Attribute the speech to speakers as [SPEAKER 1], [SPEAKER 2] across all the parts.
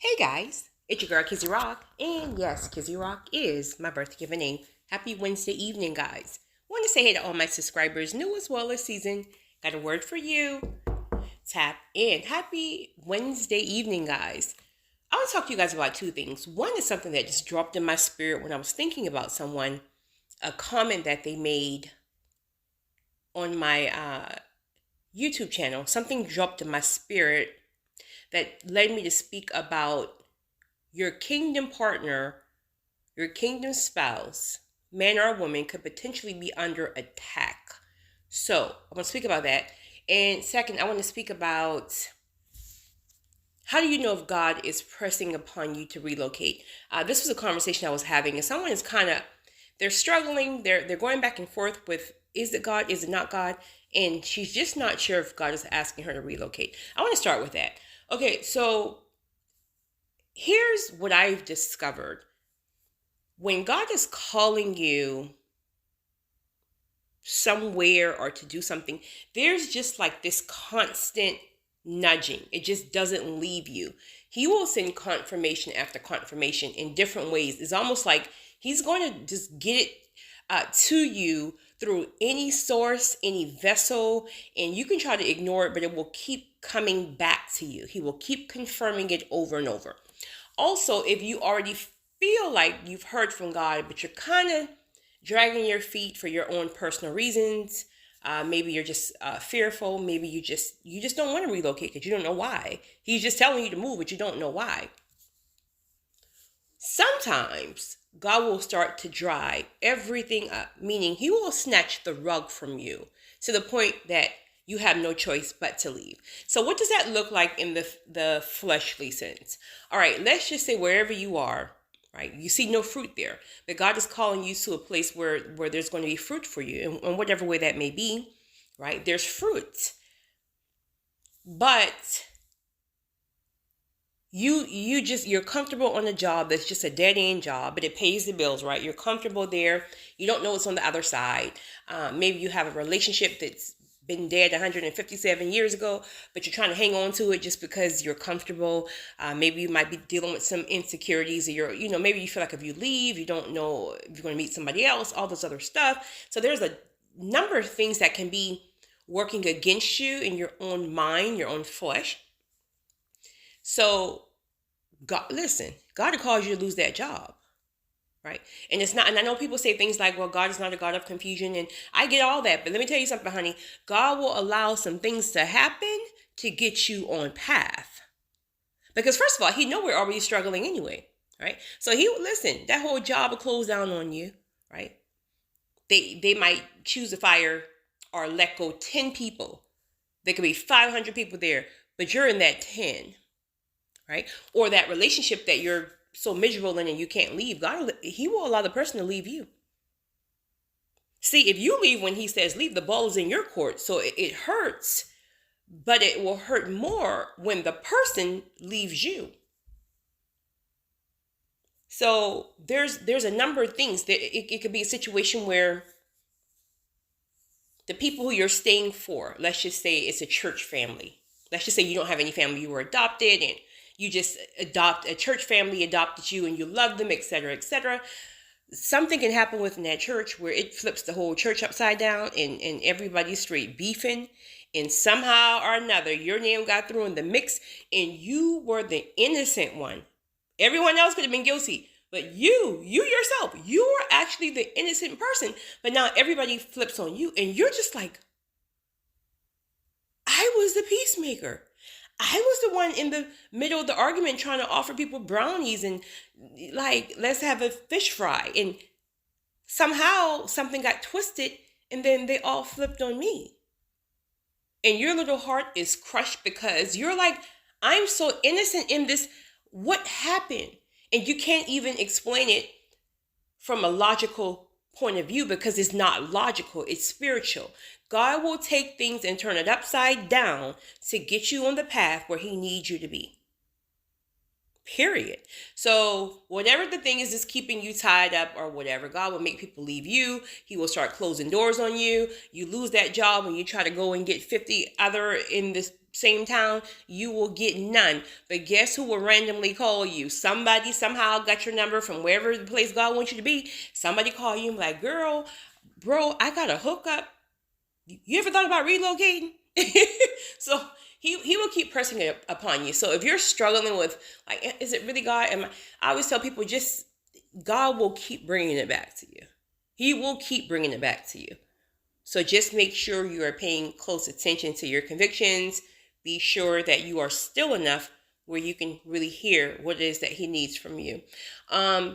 [SPEAKER 1] Hey guys, it's your girl Kizzy Rock, and yes, Kizzy Rock is my birth given name. Happy Wednesday evening, guys. Want to say hey to all my subscribers, new as well as season. Got a word for you. Tap in. Happy Wednesday evening, guys. I want to talk to you guys about two things. One is something that just dropped in my spirit when I was thinking about someone, a comment that they made on my YouTube channel. Something dropped in my spirit that led me to speak about your kingdom partner, your kingdom spouse, man or woman, could potentially be under attack. So I want to speak about that. And second, I want to speak about how do you know if God is pressing upon you to relocate? This was a conversation I was having, and someone is they're struggling. They're going back and forth with, is it God? Is it not God? And she's just not sure if God is asking her to relocate. I want to start with that. Okay, so here's what I've discovered. When God is calling you somewhere or to do something, there's just like this constant nudging. It just doesn't leave you. He will send confirmation after confirmation in different ways. It's almost like he's going to just get it to you through any source, any vessel, and you can try to ignore it, but it will keep coming back to you. He will keep confirming it over and over. Also, if you already feel like you've heard from God, but you're kind of dragging your feet for your own personal reasons, maybe you're just fearful, maybe you just don't want to relocate because you don't know why. He's just telling you to move, but you don't know why. Sometimes God will start to dry everything up, meaning he will snatch the rug from you to the point that you have no choice but to leave. So what does that look like in the fleshly sense? All right, let's just say wherever you are, right? You see no fruit there, but God is calling you to a place where there's going to be fruit for you, in whatever way that may be, right? There's fruit. But you're comfortable on a job that's just a dead end job, but it pays the bills, right? You're comfortable there. You don't know what's on the other side. Maybe you have a relationship that's been dead 157 years ago, but you're trying to hang on to it just because you're comfortable. Maybe you might be dealing with some insecurities, or maybe you feel like if you leave, you don't know if you're going to meet somebody else, all this other stuff. So there's a number of things that can be working against you in your own mind, your own flesh. So God calls you to lose that job. Right. And it's not, and I know people say things like, well, God is not a God of confusion. And I get all that. But let me tell you something, honey. God will allow some things to happen to get you on path. Because first of all, he know we're already struggling anyway. Right. So that whole job will close down on you. Right. They might choose to fire or let go 10 people. There could be 500 people there, but you're in that 10. Right. Or that relationship that you're so miserable in and you can't leave, God, he will allow the person to leave you. See, if you leave when he says leave, the ball is in your court. So it hurts, but it will hurt more when the person leaves you. So there's a number of things that it could be a situation where the people who you're staying for, let's just say it's a church family. Let's just say you don't have any family, you were adopted, and you just a church family adopted you and you love them, etc., etc. Something can happen within that church where it flips the whole church upside down and everybody's straight beefing. And somehow or another, your name got thrown in the mix and you were the innocent one. Everyone else could have been guilty. But you yourself, you were actually the innocent person. But now everybody flips on you and you're just like, I was the peacemaker. I was the one in the middle of the argument trying to offer people brownies and like, let's have a fish fry. And somehow something got twisted and then they all flipped on me. And your little heart is crushed because you're like, I'm so innocent in this. What happened? And you can't even explain it from a logical point of view because it's not logical, it's spiritual. God will take things and turn it upside down to get you on the path where he needs you to be. Period. So whatever the thing is that's keeping you tied up or whatever, God will make people leave you. He will start closing doors on you. You lose that job and you try to go and get 50 other in this same town, you will get none. But guess who will randomly call you? Somebody somehow got your number from wherever the place God wants you to be. Somebody call you and be like, girl, bro, I got a hookup. You ever thought about relocating? So he will keep pressing it upon you. So if you're struggling with, like, is it really God? I always tell people, just God will keep bringing it back to you. He will keep bringing it back to you. So just make sure you are paying close attention to your convictions. Be sure that you are still enough where you can really hear what it is that he needs from you.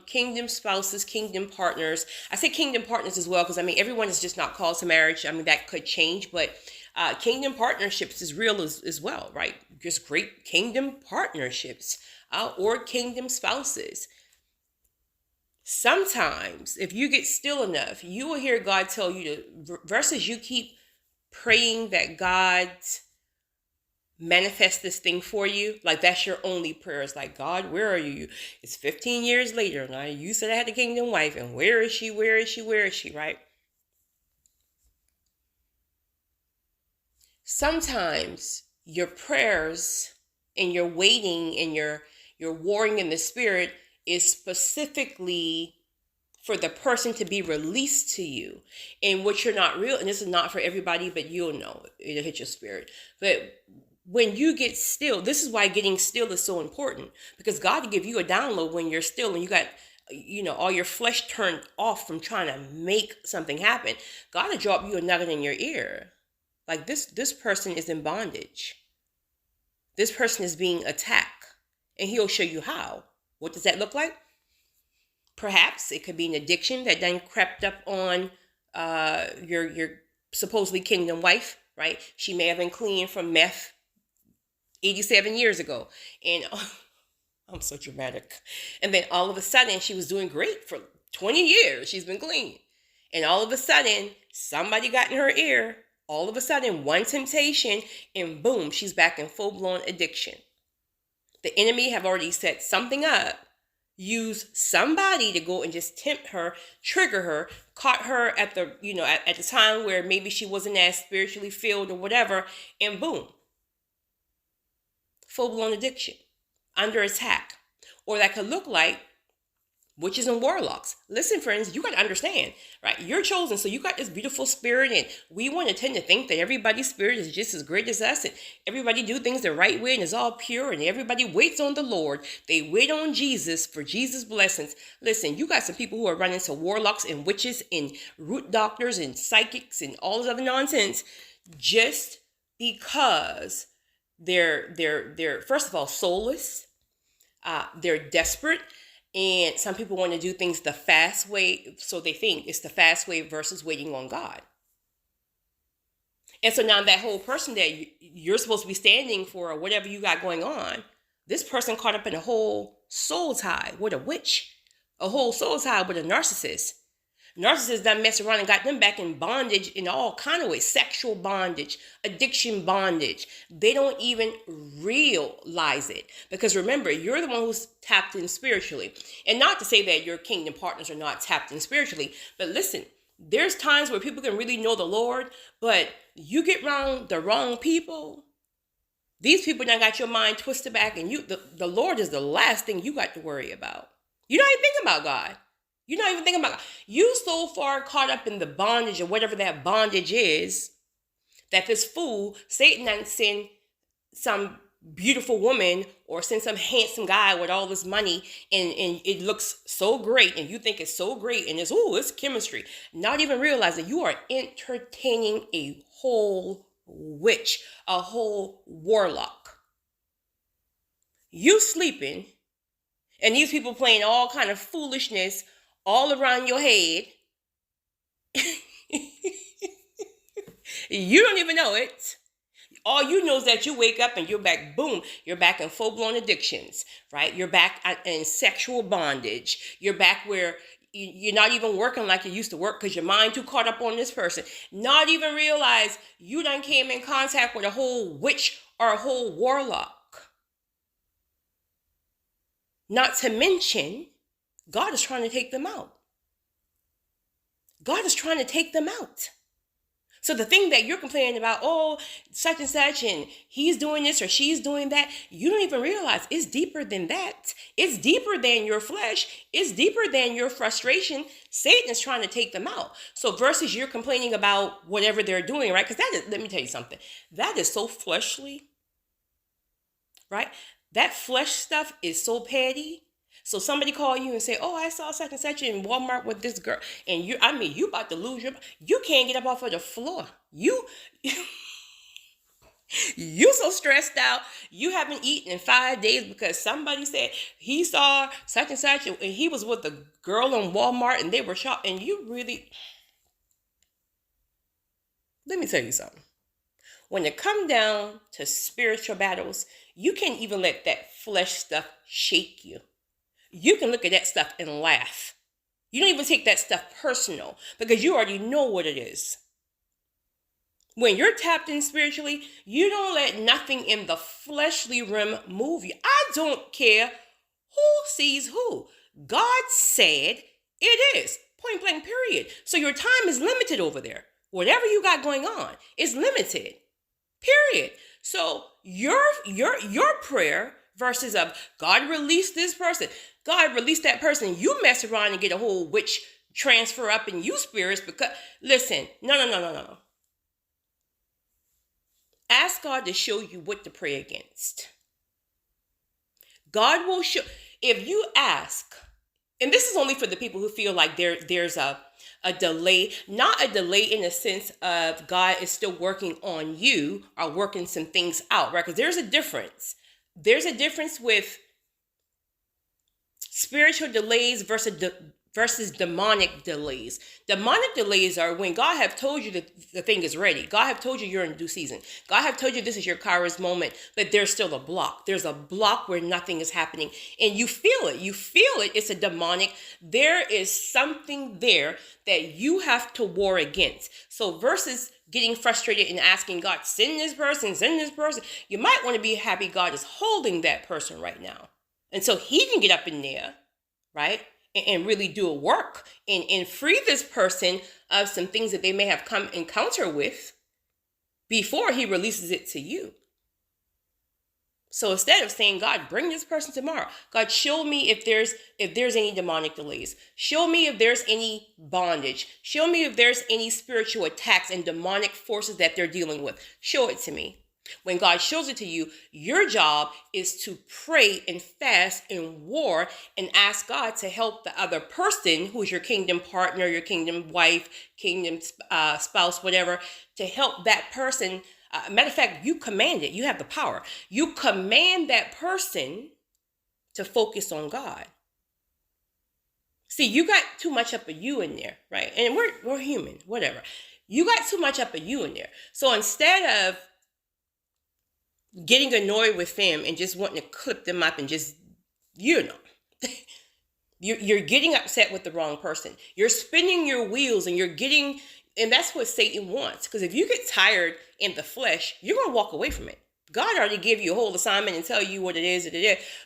[SPEAKER 1] Kingdom spouses, kingdom partners. I say kingdom partners as well because, everyone is just not called to marriage. That could change, but kingdom partnerships is real as well, right? Just great kingdom partnerships or kingdom spouses. Sometimes, if you get still enough, you will hear God tell you to, versus you keep praying that God manifest this thing for you. Like, that's your only prayer. It's like, God, where are you? It's 15 years later. Now, you said I had a kingdom wife, and where is she? Where is she? Where is she? Right? Sometimes your prayers and your waiting and your warring in the spirit is specifically for the person to be released to you, and what you're not real. And this is not for everybody, but you'll know it'll hit your spirit. But when you get still, this is why getting still is so important, because God will give you a download when you're still and you got, all your flesh turned off from trying to make something happen. God will drop you a nugget in your ear. Like, this person is in bondage. This person is being attacked, and he'll show you how. What does that look like? Perhaps it could be an addiction that then crept up on your supposedly kingdom wife, right? She may have been clean from meth 87 years ago. And I'm so dramatic. And then all of a sudden, she was doing great for 20 years. She's been clean. And all of a sudden, somebody got in her ear. All of a sudden, one temptation, and boom, she's back in full-blown addiction. The enemy have already set something up, use somebody to go and just tempt her, trigger her, caught her at the, at the time where maybe she wasn't as spiritually filled or whatever, and boom, full-blown addiction, under attack. Or that could look like witches and warlocks. Listen, friends, you got to understand, right? You're chosen, so you got this beautiful spirit, and we want to tend to think that everybody's spirit is just as great as us, and everybody do things the right way, and it's all pure, and everybody waits on the Lord. They wait on Jesus for Jesus' blessings. Listen, you got some people who are running to warlocks and witches and root doctors and psychics and all this other nonsense just because they're first of all soulless. They're desperate. And some people want to do things the fast way, so they think it's the fast way versus waiting on God. And so now that whole person that you're supposed to be standing for or whatever you got going on, this person caught up in a whole soul tie with a witch, a whole soul tie with a narcissist. Narcissists done mess around and got them back in bondage in all kind of ways. Sexual bondage, addiction bondage. They don't even realize it. Because remember, you're the one who's tapped in spiritually. And not to say that your kingdom partners are not tapped in spiritually. But listen, there's times where people can really know the Lord. But you get around the wrong people. These people now got your mind twisted back. And the Lord is the last thing you got to worry about. You're not even thinking about God. You're not even thinking about God. You so far caught up in the bondage or whatever that bondage is, that this fool, Satan, and send some beautiful woman or send some handsome guy with all this money and it looks so great and you think it's so great and it's chemistry. Not even realizing you are entertaining a whole witch, a whole warlock. You sleeping and these people playing all kind of foolishness all around your head. You don't even know it. All you know is that you wake up and you're back, boom, you're back in full-blown addictions, right? You're back in sexual bondage. You're back where you're not even working like you used to work because your mind too caught up on this person. Not even realize you done came in contact with a whole witch or a whole warlock. Not to mention, God is trying to take them out. God is trying to take them out. So the thing that you're complaining about, oh, such and such, and he's doing this or she's doing that, you don't even realize it's deeper than that. It's deeper than your flesh. It's deeper than your frustration. Satan is trying to take them out. So versus you're complaining about whatever they're doing, right? Because let me tell you something. That is so fleshly, right? That flesh stuff is so petty. So somebody call you and say, oh, I saw such and such in Walmart with this girl. And you about to lose you can't get up off of the floor. You so stressed out. You haven't eaten in 5 days because somebody said he saw such and such and he was with a girl in Walmart and they were shopping. And you really, let me tell you something. When it comes down to spiritual battles, you can't even let that flesh stuff shake you. You can look at that stuff and laugh. You don't even take that stuff personal because you already know what it is. When you're tapped in spiritually, you don't let nothing in the fleshly realm move you. I don't care who sees who. God said it is. Point blank, period. So your time is limited over there. Whatever you got going on is limited. Period. So your prayer versus of God release this person. God release that person. You mess around and get a whole witch transfer up in you spirits because, listen, no. Ask God to show you what to pray against. God will show. If you ask, and this is only for the people who feel like there's a delay, not a delay in the sense of God is still working on you or working some things out, right? Because there's a difference. There's a difference with spiritual delays versus demonic delays. Demonic delays are when God have told you that the thing is ready. God have told you you're in due season. God have told you this is your Kairos moment, but there's still a block. There's a block where nothing is happening and you feel it. You feel it. It's a demonic. There is something there that you have to war against. So versus getting frustrated and asking God, send this person, you might want to be happy God is holding that person right now. And so he can get up in there, right? And really do a work and free this person of some things that they may have come encounter with before he releases it to you. So instead of saying, God, bring this person tomorrow, God, show me if there's any demonic delays. Show me if there's any bondage. Show me if there's any spiritual attacks and demonic forces that they're dealing with. Show it to me. When God shows it to you, your job is to pray and fast and war and ask God to help the other person who's your kingdom partner, your kingdom wife, kingdom spouse, whatever, to help that person. Matter of fact, you command it. You have the power. You command that person to focus on God. See, you got too much up of you in there, right? And we're human, whatever. You got too much up of you in there. So instead of getting annoyed with them and just wanting to clip them up and just, you're getting upset with the wrong person. You're spinning your wheels and and that's what Satan wants. Because if you get tired in the flesh, you're going to walk away from it. God already gave you a whole assignment and tell you what it is,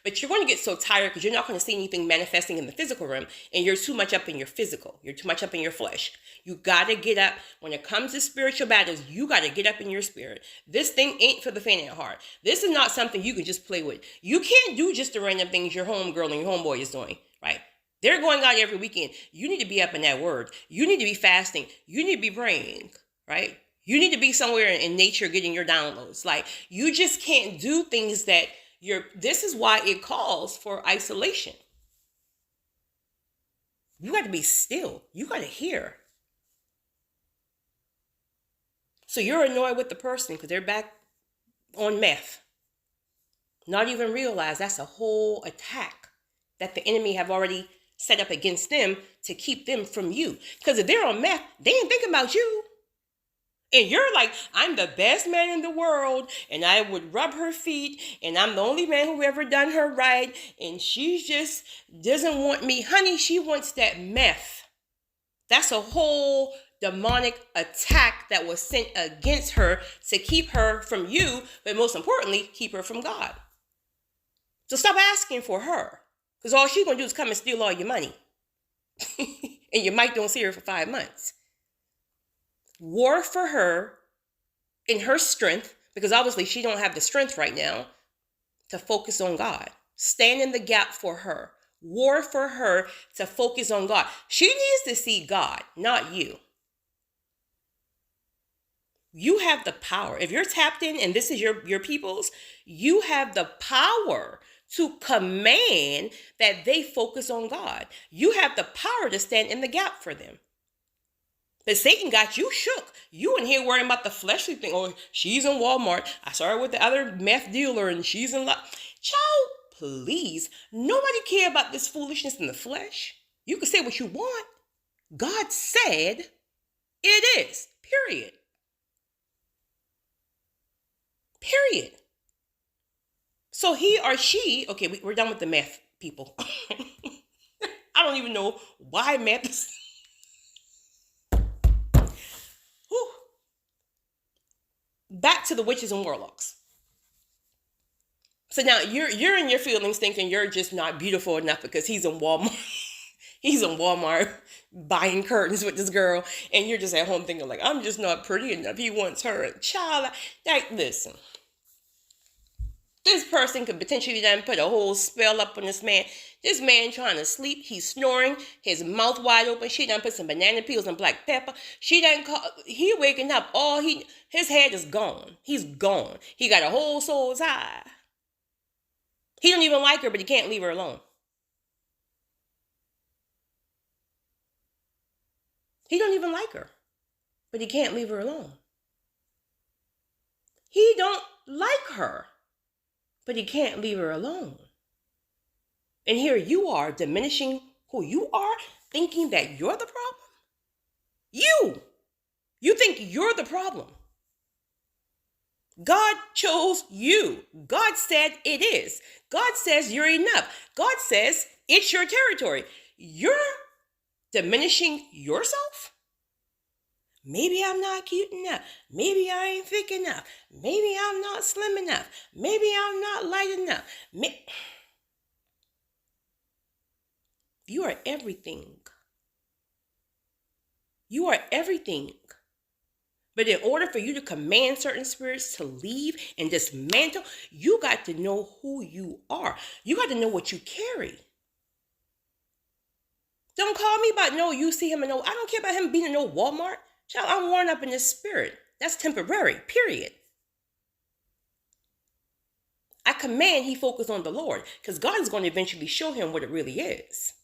[SPEAKER 1] but you're going to get so tired because you're not going to see anything manifesting in the physical realm, and you're too much up in your physical. You're too much up in your flesh. You got to get up. When it comes to spiritual battles, you got to get up in your spirit. This thing ain't for the faint at heart. This is not something you can just play with. You can't do just the random things your homegirl and your homeboy is doing, right? They're going out every weekend. You need to be up in that word. You need to be fasting. You need to be praying, right? You need to be somewhere in nature getting your downloads. Like, you just can't do things that this is why it calls for isolation. You got to be still. You got to hear. So you're annoyed with the person because they're back on meth. Not even realize that's a whole attack that the enemy have already set up against them to keep them from you. Because if they're on meth, they ain't thinking about you. And you're like, I'm the best man in the world, and I would rub her feet, and I'm the only man who ever done her right, and she just doesn't want me. Honey, she wants that meth. That's a whole demonic attack that was sent against her to keep her from you, but most importantly, keep her from God. So stop asking for her, because all she's going to do is come and steal all your money. And you might don't see her for 5 months. war for her in her strength, because obviously she don't have the strength right now to focus on God. Stand in the gap for her. War for her to focus on God. She needs to see God, not you. You have the power. If you're tapped in and this is your people's, you have the power to command that they focus on God. You have the power to stand in the gap for them. But Satan got you shook. You in here worrying about the fleshly thing. Oh, she's in Walmart. I saw her with the other meth dealer and she's in love. Child, please. Nobody care about this foolishness in the flesh. You can say what you want. God said it is. Period. Period. So he or she, okay, we're done with the math people. I don't even know why math is. Back to the witches and warlocks. So now you're in your feelings thinking you're just not beautiful enough because he's in Walmart. He's in Walmart buying curtains with this girl, and you're just at home thinking like, I'm just not pretty enough. He wants her. Child, like, listen. This person could potentially then put a whole spell up on this man. This man trying to sleep. He's snoring. His mouth wide open. She done put some banana peels and black pepper. She done he waking up. His head is gone. He's gone. He got a whole soul tie. He don't even like her, but he can't leave her alone. He don't even like her, but he can't leave her alone. He don't like her, but he can't leave her alone. And here you are diminishing who you are, thinking that you're the problem. You think you're the problem. God chose you. God said it is. God says you're enough. God says it's your territory. You're diminishing yourself. Maybe I'm not cute enough. Maybe I ain't thick enough. Maybe I'm not slim enough. Maybe I'm not light enough. You are everything. You are everything. But in order for you to command certain spirits to leave and dismantle, you got to know who you are. You got to know what you carry. Don't call me about no, you see him and no, I don't care about him being in no Walmart. Child, I'm worn up in the spirit. That's temporary, period. I command he focus on the Lord because God is going to eventually show him what it really is.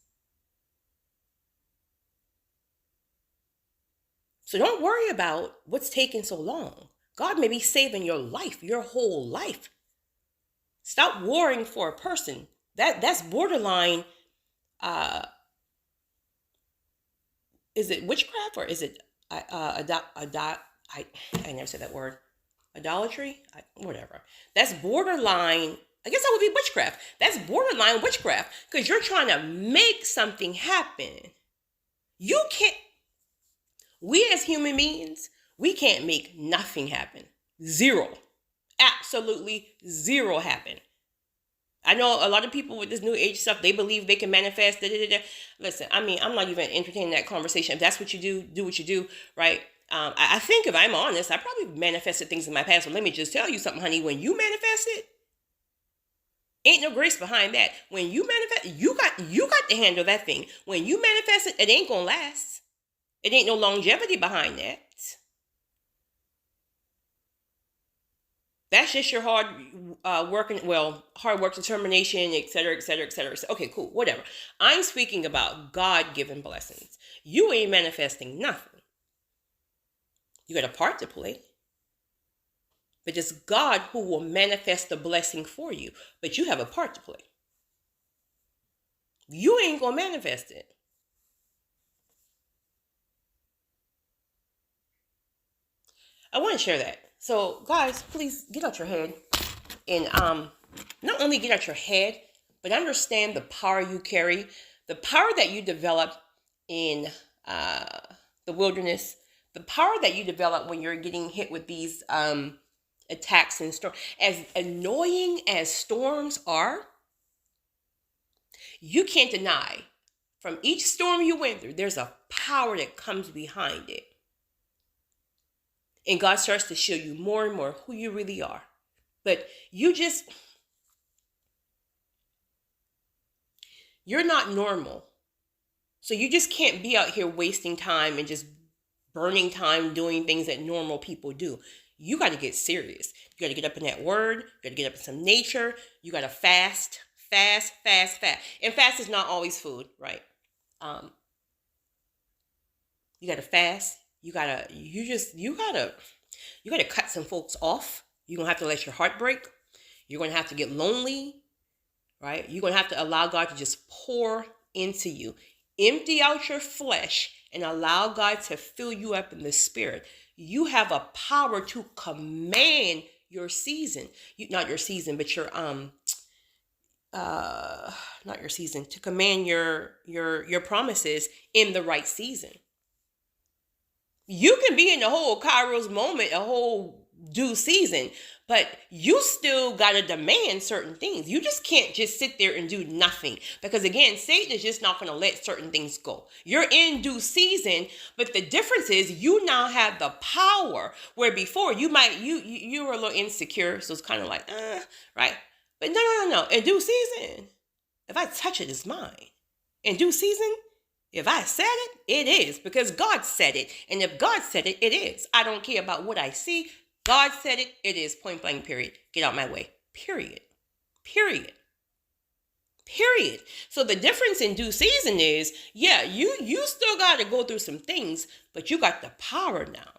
[SPEAKER 1] So don't worry about what's taking so long. God may be saving your life, your whole life. Stop worrying for a person. That's borderline. Is it witchcraft or is it I never said that word. Idolatry? Whatever. That's borderline. I guess that would be witchcraft. That's borderline witchcraft because you're trying to make something happen. You can't. We as human beings, we can't make nothing happen. Zero. Absolutely zero happen. I know a lot of people with this new age stuff, they believe they can manifest. Listen, I mean, I'm not even entertaining that conversation. If that's what you do what you do, right? I think if I'm honest, I probably manifested things in my past. But let me just tell you something, honey. When you manifest it, ain't no grace behind that. When you manifest, you got to handle that thing. When you manifest it, it ain't gonna last. It ain't no longevity behind that. That's just your hard work, determination, et cetera, et cetera, et cetera. Okay, cool, whatever. I'm speaking about God-given blessings. You ain't manifesting nothing. You got a part to play. But it's God who will manifest the blessing for you. But you have a part to play. You ain't gonna manifest it. I want to share that. So, guys, please get out your head and not only get out your head, but understand the power you carry, the power that you develop in the wilderness, the power that you develop when you're getting hit with these attacks and storms. As annoying as storms are, you can't deny from each storm you went through, there's a power that comes behind it. And God starts to show you more and more who you really are. But you're not normal. So you just can't be out here wasting time and just burning time doing things that normal people do. You got to get serious. You got to get up in that word. You got to get up in some nature. You got to fast. And fast is not always food, right? You got to fast. You got to cut some folks off. You're going to have to let your heart break. You're going to have to get lonely, right? You're going to have to allow God to just pour into you. Empty out your flesh and allow God to fill you up in the spirit. You have a power to command your season. Not your season, but your not your season, to command your promises in the right season. You can be in the whole Kairos moment, a whole due season, but you still got to demand certain things. You just can't just sit there and do nothing, because again, Satan is just not going to let certain things go. You're in due season, but the difference is you now have the power, where before you were a little insecure. So it's kind of like, right. But no. In due season, if I touch it, it's mine. In due season, if I said it, it is, because God said it. And if God said it, it is. I don't care about what I see. God said it, it is. Point blank, period. Get out my way. Period. So the difference in due season is, yeah, you still got to go through some things, but you got the power now.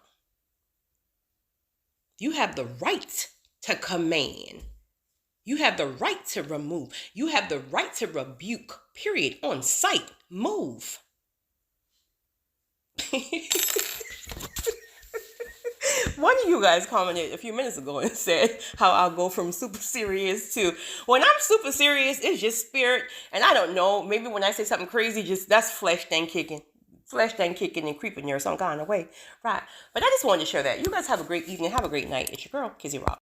[SPEAKER 1] You have the right to command. You have the right to remove. You have the right to rebuke, period, on sight. Move. One of you guys commented a few minutes ago and said how I'll go from super serious to, when I'm super serious, it's just spirit. And I don't know, maybe when I say something crazy, just that's flesh thing kicking and creeping there some kind of way. Right. But I just wanted to share that. You guys have a great evening. Have a great night. It's your girl, Kizzy Rock.